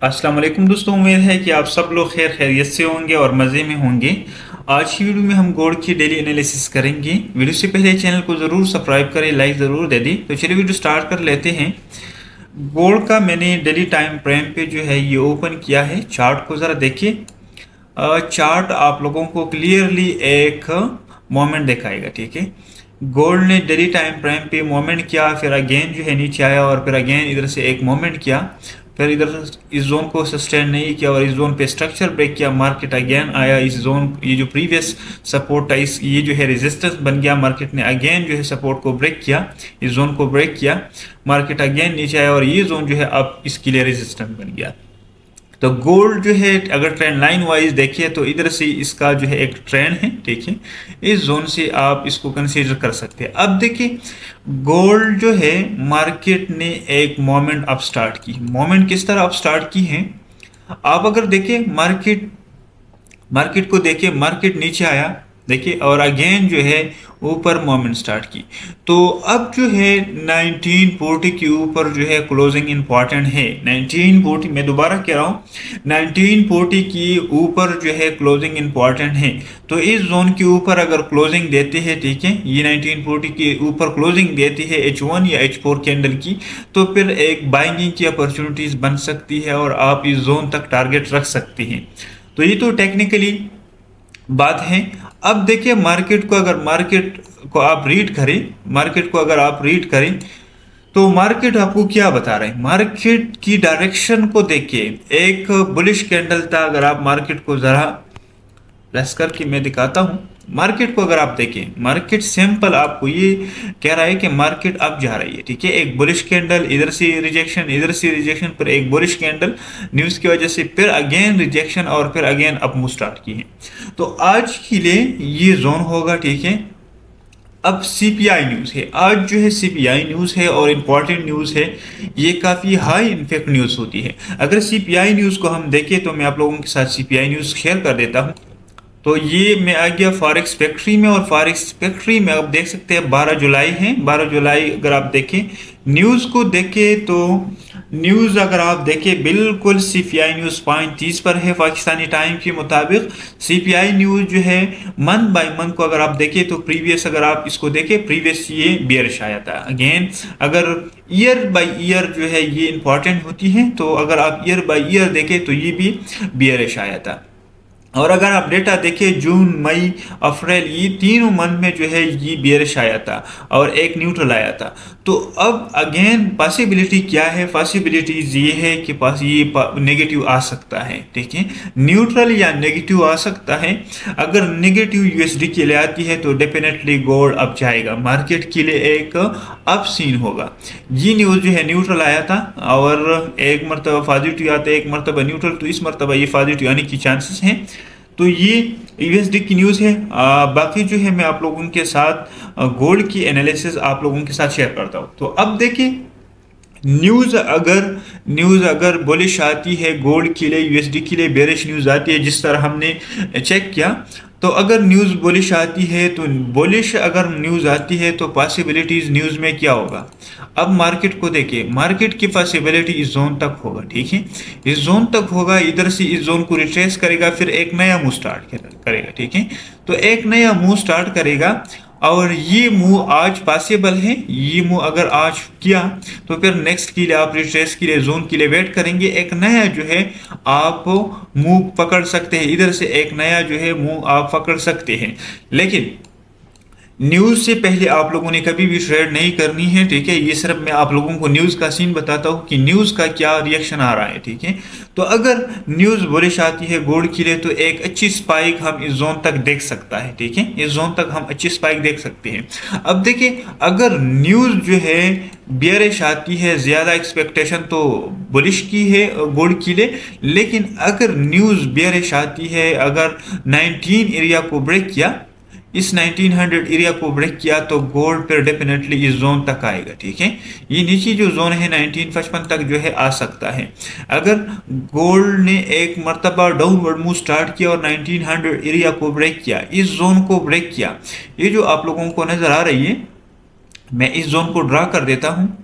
अस्सलाम वालेकुम दोस्तों, उम्मीद है कि आप सब लोग खैरियत से होंगे और मज़े में होंगे। आज की वीडियो में हम गोल्ड की डेली एनालिसिस करेंगे। वीडियो से पहले चैनल को ज़रूर सब्सक्राइब करें, लाइक ज़रूर दे दें। तो चलिए वीडियो स्टार्ट कर लेते हैं। गोल्ड का मैंने डेली टाइम फ्रेम पे जो है ये ओपन किया है। चार्ट को ज़रा देखिए। चार्ट आप लोगों को क्लियरली एक मोमेंट दिखाएगा, ठीक है। गोल्ड ने डेली टाइम फ्रेम पे मोमेंट किया, फिर अगेन जो है नीचे आया और फिर अगेन इधर से एक मोमेंट किया, फिर इधर इस जोन को सस्टेन नहीं किया और इस जोन पे स्ट्रक्चर ब्रेक किया। मार्केट अगेन आया इस जोन, ये जो प्रीवियस सपोर्ट था इस ये जो है रेजिस्टेंस बन गया। मार्केट ने अगेन जो है सपोर्ट को ब्रेक किया, इस जोन को ब्रेक किया। मार्केट अगेन नीचे आया और ये जोन जो है अब इसके लिए रेजिस्टेंस बन गया। तो गोल्ड जो है अगर ट्रेंड लाइन वाइज देखिए तो इधर से इसका जो है एक ट्रेंड है, ठीक है। इस जोन से आप इसको कंसीडर कर सकते हैं। अब देखिए गोल्ड जो है मार्केट ने एक मोमेंट अप स्टार्ट की। मोमेंट किस तरह अप स्टार्ट की है आप अगर देखिए, मार्केट को देखिए, मार्केट नीचे आया देखिए और अगेन जो है ऊपर मोमेंट स्टार्ट की। तो अब जो है 1940 के ऊपर जो है क्लोजिंग इंपॉर्टेंट है। 1940 मैं दोबारा कह रहा हूँ, 1940 की ऊपर जो है क्लोजिंग इंपॉर्टेंट है। तो इस जोन के ऊपर अगर क्लोजिंग देते हैं, ठीक है, ये 1940 के ऊपर क्लोजिंग देती है H1 या H4 कैंडल की, तो फिर एक बाइंगिंग की अपॉर्चुनिटीज बन सकती है और आप इस जोन तक टारगेट रख सकते हैं। तो ये तो टेक्निकली बात है। अब देखिए मार्केट को आप रीड करें, मार्केट को अगर आप रीड करें तो मार्केट आपको क्या बता रहे हैं। मार्केट की डायरेक्शन को देखिए, एक बुलिश कैंडल था। अगर आप मार्केट को जरा प्रेस करके मैं दिखाता हूं, मार्केट को अगर आप देखें, मार्केट सिंपल आपको ये कह रहा है कि मार्केट अब जा रही है, ठीक है। एक बुलिश कैंडल, इधर से रिजेक्शन, इधर से रिजेक्शन, फिर एक बुलिश कैंडल न्यूज की वजह से, फिर अगेन रिजेक्शन और फिर अगेन अप मूव स्टार्ट की है। तो आज के लिए ये जोन होगा, ठीक है। अब सीपीआई न्यूज़ है, आज जो है सीपीआई न्यूज़ है और इम्पॉर्टेंट न्यूज़ है। ये काफ़ी हाई इम्पैक्ट न्यूज़ होती है। अगर सीपीआई न्यूज़ को हम देखें तो मैं आप लोगों के साथ सीपीआई न्यूज़ शेयर कर देता हूँ। तो ये मैं आ गया फॉरेक्स फैक्ट्री में और फॉरेक्स फैक्ट्री में आप देख सकते हैं 12 जुलाई है। 12 जुलाई अगर आप देखें, न्यूज़ को देखें तो न्यूज़ अगर आप देखें बिल्कुल सीपीआई न्यूज़ पॉइंट 30 पर है पाकिस्तानी टाइम के मुताबिक। सीपीआई न्यूज़ जो है मंथ बाय मंथ को अगर आप देखें तो प्रीवियस अगर आप इसको देखें, प्रीवियस ये बेयरिश आया था। अगेन अगर ईयर बाय ईयर जो है ये इंपॉर्टेंट होती है, तो अगर आप ईयर बाय ईयर देखें तो ये भी बेयरिश आया था। और अगर आप डेटा देखें जून, मई, अप्रैल, ये तीनों मंथ में जो है ये बेयरिश आया था और एक न्यूट्रल आया था। तो अब अगेन पॉसिबिलिटी क्या है, पॉसिबिलिटीज ये है कि पास ये नेगेटिव आ सकता है, ठीक है। न्यूट्रल या नेगेटिव आ सकता है। अगर नेगेटिव यूएसडी के लिए आती है तो डेफिनेटली गोल्ड अप जाएगा, मार्केट के लिए एक अप सीन होगा। ये न्यूज़ जो है न्यूट्रल आया था और एक मरतबा पॉजिटिव आता है, एक मरतबा न्यूट्रल, तो इस मरतबा ये पॉजिटिव आने की चांसेस हैं। तो ये यूएसडी की न्यूज़ है। बाकी जो है मैं आप लोगों के साथ गोल्ड की एनालिसिस आप लोगों के साथ शेयर करता हूँ। तो अब देखिए न्यूज़ अगर बुलिश आती है गोल्ड के लिए, यूएसडी के लिए बेरिश न्यूज़ आती है, जिस तरह हमने चेक किया, तो अगर न्यूज़ बुलिश आती है तो बुलिश अगर न्यूज़ आती है तो पॉसिबिलिटीज़ न्यूज़ में क्या होगा। अब मार्केट को देखिए, मार्केट की पॉसिबिलिटी इस जोन तक होगा, ठीक है। इस जोन तक होगा, इधर से इस जोन को रिट्रेस करेगा, फिर एक नया मूव स्टार्ट करेगा, ठीक है। तो एक नया मूव स्टार्ट करेगा और ये मूव आज पॉसिबल है। ये मूव अगर आज किया तो फिर नेक्स्ट के लिए आप रिट्रेस के लिए जोन के लिए वेट करेंगे। एक नया जो है आप मूव पकड़ सकते हैं, इधर से एक नया जो है मूव आप पकड़ सकते हैं। लेकिन न्यूज़ से पहले आप लोगों ने कभी भी ट्रेड नहीं करनी है, ठीक है। ये सिर्फ मैं आप लोगों को न्यूज़ का सीन बताता हूँ कि न्यूज़ का क्या रिएक्शन आ रहा है, ठीक है। तो अगर न्यूज़ बुलिश आती है गोल्ड के लिए तो एक अच्छी स्पाइक हम इस जोन तक देख सकता है, ठीक है। इस जोन तक हम अच्छी स्पाइक देख सकते हैं। अब देखिए अगर न्यूज़ जो है बेयरिश आती है, ज़्यादा एक्सपेक्टेशन तो बुलिश की है गोल्ड के लिए, लेकिन अगर न्यूज़ बेयरिश आती है, अगर 19 एरिया को ब्रेक किया, इस 1900 एरिया को ब्रेक किया, तो गोल्ड पर डेफिनेटली इस जोन तक आएगा, ठीक है। ये नीचे जो जोन है 1955 तक जो है आ सकता है। अगर गोल्ड ने एक मरतबा डाउनवर्ड मूव स्टार्ट किया और 1900 एरिया को ब्रेक किया, इस जोन को ब्रेक किया, ये जो आप लोगों को नजर आ रही है, मैं इस जोन को ड्रा कर देता हूँ।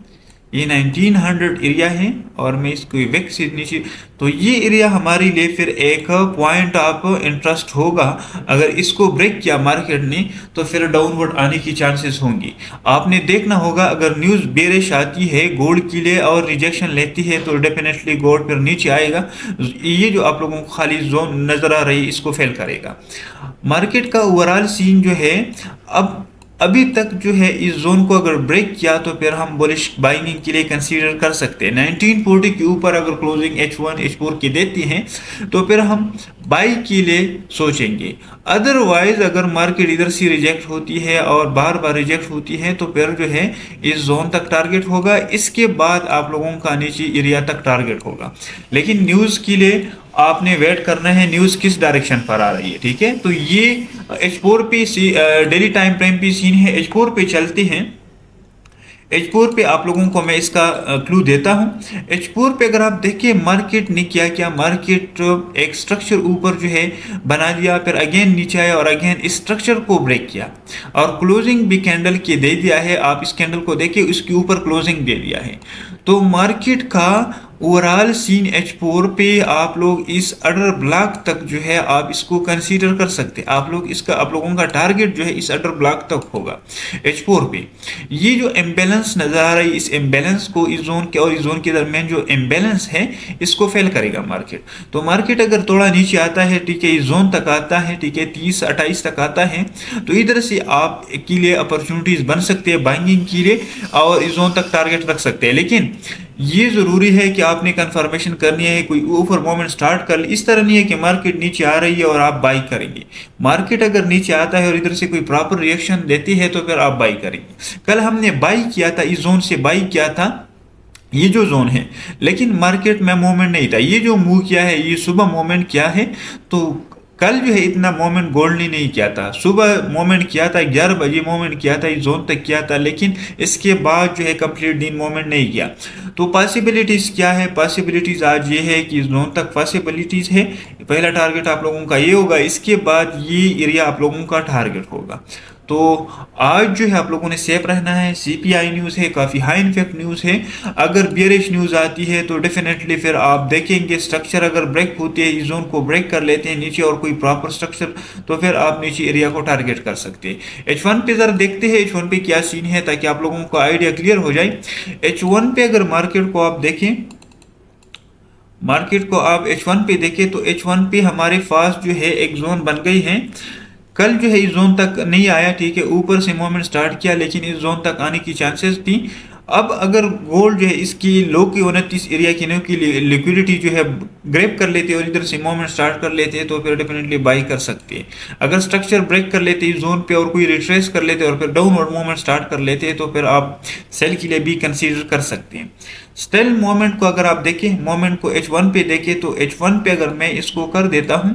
ये 1900 एरिया है और मैं इसको विक से नीचे, तो ये एरिया हमारे लिए फिर एक पॉइंट ऑफ इंटरेस्ट होगा। अगर इसको ब्रेक किया मार्केट ने तो फिर डाउनवर्ड आने की चांसेस होंगी। आपने देखना होगा अगर न्यूज़ बेरिश आती है गोल्ड के लिए और रिजेक्शन लेती है तो डेफिनेटली गोल्ड फिर नीचे आएगा। ये जो आप लोगों को खाली जोन नजर आ रही है इसको फेल करेगा। मार्केट का ओवरऑल सीन जो है अब अभी तक जो है इस जोन को अगर ब्रेक किया तो फिर हम बुलिश बाइंग के लिए कंसीडर कर सकते हैं। 1940 के ऊपर अगर क्लोजिंग H1 H4 की देती हैं तो फिर हम बाई के लिए सोचेंगे। अदरवाइज अगर मार्केट इधर से रिजेक्ट होती है और बार बार रिजेक्ट होती है तो फिर जो है इस जोन तक टारगेट होगा, इसके बाद आप लोगों का नीचे एरिया तक टारगेट होगा। लेकिन न्यूज़ के लिए आपने वेट करना है न्यूज़ किस डायरेक्शन पर आ रही है, ठीक है। तो ये H4 पे डेली टाइम फ्रेम पे सीन है। H4 पे चलते हैं। H4 पे आप लोगों को मैं इसका क्लू देता हूं। H4 पे अगर आप देखिए मार्केट ने क्या मार्केट एक स्ट्रक्चर ऊपर जो है बना दिया, फिर अगेन नीचे आया और अगेन इस स्ट्रक्चर को ब्रेक किया और क्लोजिंग भी कैंडल के दे दिया है। आप इस कैंडल को देखिए उसके ऊपर क्लोजिंग दे दिया है। तो मार्केट का ओवरऑल सीन H4 पे आप लोग इस अडर ब्लॉक तक जो है आप इसको कंसीडर कर सकते हैं। आप लोगों का टारगेट जो है इस अडर ब्लॉक तक होगा H4 पे। ये जो इम्बैलेंस नजर आ रही है इस इम्बैलेंस को इस जोन के और इस जोन के दरमियान जो इम्बैलेंस है इसको फेल करेगा मार्केट। तो मार्केट अगर थोड़ा नीचे आता है, ठीक है, इस जोन तक आता है, ठीक है, 30-28 तक आता है तो इधर से आप के लिए अपॉर्चुनिटीज बन सकते हैं बाइंगिंग के लिए और इस जोन तक टारगेट रख सकते हैं। लेकिन ये जरूरी है कि आपने कंफर्मेशन करनी है, कोई ऊपर मोमेंट स्टार्ट कर ले। इस तरह नहीं है कि मार्केट नीचे आ रही है और आप बाई करेंगे। मार्केट अगर नीचे आता है और इधर से कोई प्रॉपर रिएक्शन देती है तो फिर आप बाई करेंगे। कल हमने बाई किया था, इस जोन से बाई किया था, ये जो जोन है, लेकिन मार्केट में मोमेंट नहीं था। ये जो मूव किया है ये सुबह मोमेंट किया है। तो कल जो है इतना मोमेंट गोल्ड ने नहीं किया था। सुबह मोमेंट किया था, 11 बजे मोमेंट किया था, इस जोन तक किया था, लेकिन इसके बाद जो है कंप्लीट दिन मोमेंट नहीं किया। तो पॉसिबिलिटीज क्या है? पॉसिबिलिटीज आज ये है कि इस जोन तक पॉसिबिलिटीज है। पहला टारगेट आप लोगों का ये होगा, इसके बाद ये एरिया आप लोगों का टारगेट होगा। तो आज जो है आप लोगों ने सेफ रहना है। CPI न्यूज़ है, काफ़ी हाई इन्फेक्ट न्यूज़ है। अगर बियरिश न्यूज़ आती है तो डेफिनेटली फिर आप देखेंगे स्ट्रक्चर अगर ब्रेक होती है, इस जोन को ब्रेक कर लेते हैं नीचे और कोई प्रॉपर स्ट्रक्चर, तो फिर आप नीचे एरिया को टारगेट कर सकते हैं। H1 पे ज़रा देखते हैं H1 पे क्या सीन है ताकि आप लोगों को आइडिया क्लियर हो जाए। H1 पे अगर मार्केट को आप देखें, मार्केट को आप H1 पे देखें तो H1 पे हमारे पास जो है एक जोन बन गई है। कल जो है इस जोन तक नहीं आया, ठीक है, ऊपर से मूवमेंट स्टार्ट किया लेकिन इस जोन तक आने की चांसेस थी। अब अगर गोल्ड जो है इसकी लो की 29 एरिया की नो की लिक्विडिटी जो है ग्रैब कर लेते और इधर से मूवमेंट स्टार्ट कर लेते हैं तो फिर डेफिनेटली बाई कर सकते हैं। अगर स्ट्रक्चर ब्रेक कर लेते इस जोन पे और कोई रिट्रेस कर लेते और फिर डाउनवर्ड मूवमेंट स्टार्ट कर लेते हैं तो फिर आप सेल के लिए भी कंसीडर कर सकते हैं। स्टिल मोमेंट को अगर आप देखें, मोमेंट को H1 पे देखें तो H1 पे अगर मैं इसको कर देता हूं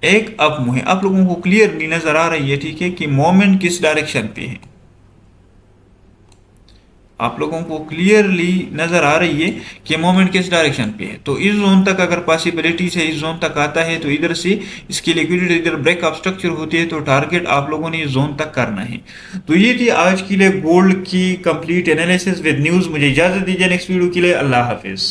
एक अप मूव है, आप लोगों को क्लियरली नजर आ रही है, ठीक है, कि मोमेंट किस डायरेक्शन पे है। आप लोगों को क्लियरली नजर आ रही है कि मोमेंट किस डायरेक्शन पे है। तो इस जोन तक अगर पॉसिबिलिटीज है, इस जोन तक आता है तो इधर से इसकी लिक्विडिटी इधर ब्रेक ऑफ स्ट्रक्चर होती है तो टारगेट आप लोगों ने इस जोन तक करना है। तो ये थी आज के लिए गोल्ड की कंप्लीट एनालिसिस विद न्यूज। मुझे इजाजत दीजिए नेक्स्ट वीडियो के लिए। अल्लाह हाफिज।